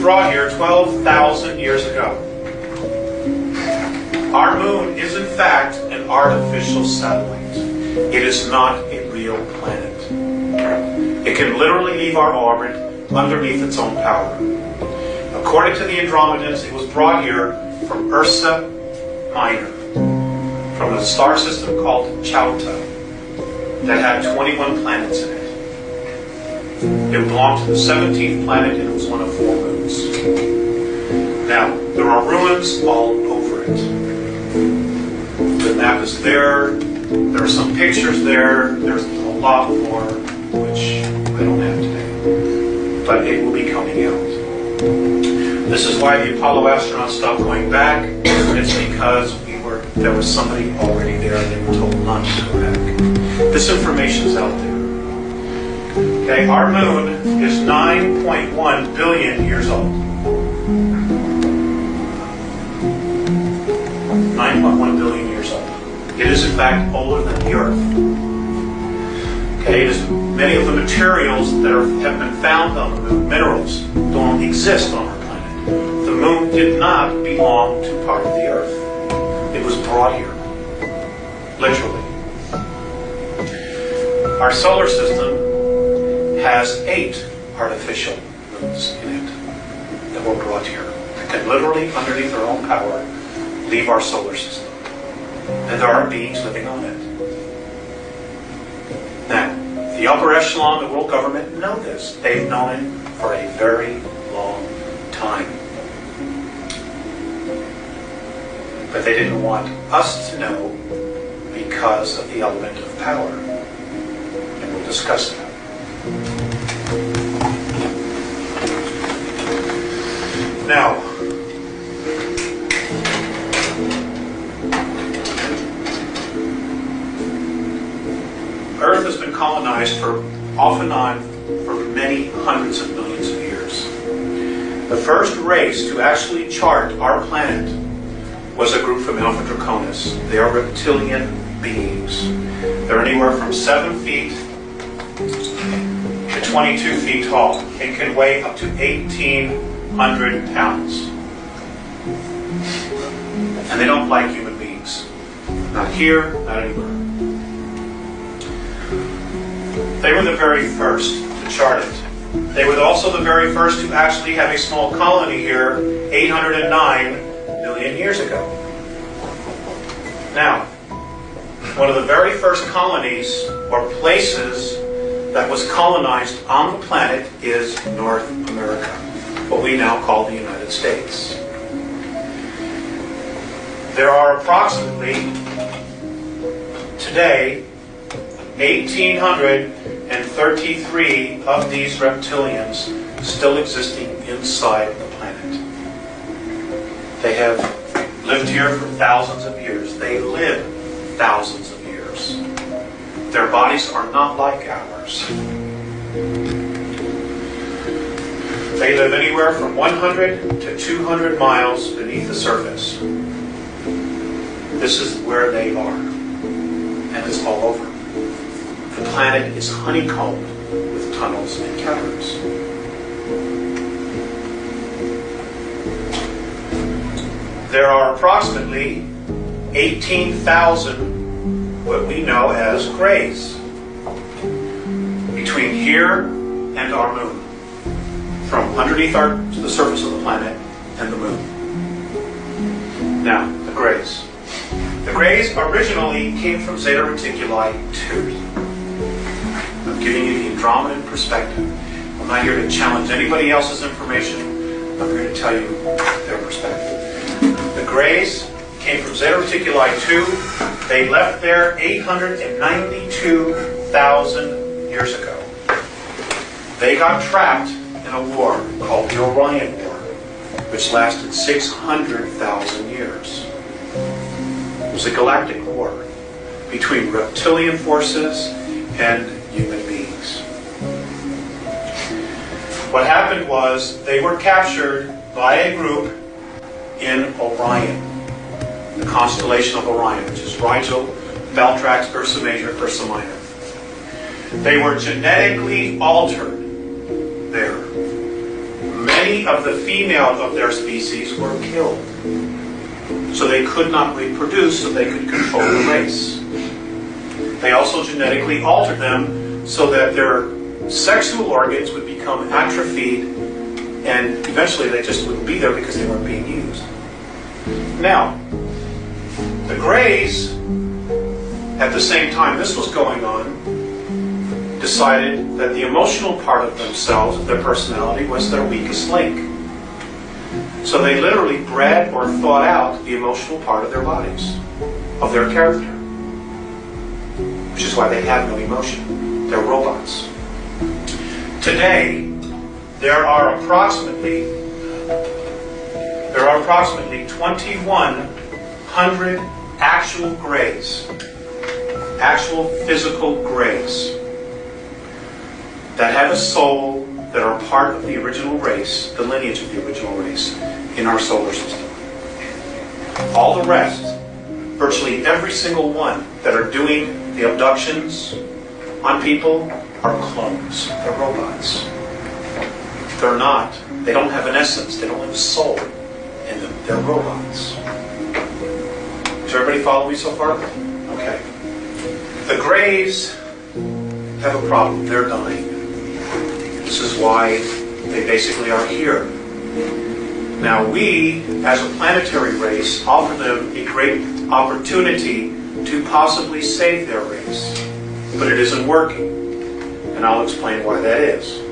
brought here 12,000 years ago. Our moon is in fact an artificial satellite. It is not a real planet. It can literally leave our orbit underneath its own power. According to the Andromedans, it was brought here from Ursa Minor, from a star system called Chauta that had 21 planets in it. It belonged to the 17th planet and it was one of 4 moons. Now, there are ruins all over it. The map is there. There are some pictures there. There's a lot more, which I don't have today. But it will be coming out. This is why the Apollo astronauts stopped going back. It's because there was somebody already there and they were told not to go back. This information is out there. Okay, our moon is 9.1 billion years old. 9.1 billion years old. It is in fact older than the Earth. Okay, it is, many of the materials that have been found on the moon, minerals, don't exist on our planet. The moon did not belong to part of the Earth. It was brought here, literally. Our solar system has 8 artificial moons in it that were brought here. That can literally, underneath their own power, leave our solar system. And there are beings living on it. Now, the upper echelon, the world government, know this. They've known it for a very long time. But they didn't want us to know because of the element of power. And we'll discuss that. Now, Earth has been colonized off and on for many hundreds of millions of years. The first race to actually chart our planet was a group from Alpha Draconis. They are reptilian beings. They're anywhere from 7 feet to 22 feet tall and can weigh up to 1,800 pounds. And they don't like human beings. Not here, not anywhere. They were the very first to chart it. They were also the very first to actually have a small colony here 809 million years ago. Now, one of the very first colonies or places that was colonized on the planet is North America, what we now call the United States. There are approximately, today, 1,833 of these reptilians still existing inside the planet. They have lived here for thousands of years. They live thousands of years. Their bodies are not like ours. They live anywhere from 100 to 200 miles beneath the surface. This is where they are. And it's all over. The planet is honeycombed with tunnels and caverns. There are approximately 18,000 what we know as grays between here and our moon, from underneath the surface of the planet and the moon. Now, the grays. The grays originally came from Zeta Reticuli 2. I'm giving you the Andromedan perspective. I'm not here to challenge anybody else's information. I'm here to tell you their perspective. The grays came from Zeta Reticuli 2. They left there 892,000 years ago. They got trapped in a war called the Orion War, which lasted 600,000 years. It was a galactic war between reptilian forces and human beings. What happened was they were captured by a group in Orion, the constellation of Orion, which is Rigel, Beltrax, Ursa Major, Ursa Minor. They were genetically altered there. Many many of the female of their species were killed. So they could not reproduce, so they could control the race. They also genetically altered them so that their sexual organs would become atrophied, and eventually they just wouldn't be there because they weren't being used. Now, the Greys, at the same time this was going on, decided that the emotional part of themselves, of their personality, was their weakest link. So they literally bred or thought out the emotional part of their bodies, of their character. Which is why they have no emotion. They're robots. Today, there are approximately 2,100 actual Greys, actual physical Greys, that have a soul, that are part of the original race, the lineage of the original race, in our solar system. All the rest, virtually every single one that are doing the abductions on people, are clones. They're robots. They're not. They don't have an essence. They don't have a soul in them. They're robots. Does everybody follow me so far? Okay. The Greys have a problem. They're dying. This is why they basically are here. Now we, as a planetary race, offer them a great opportunity to possibly save their race. But it isn't working. And I'll explain why that is.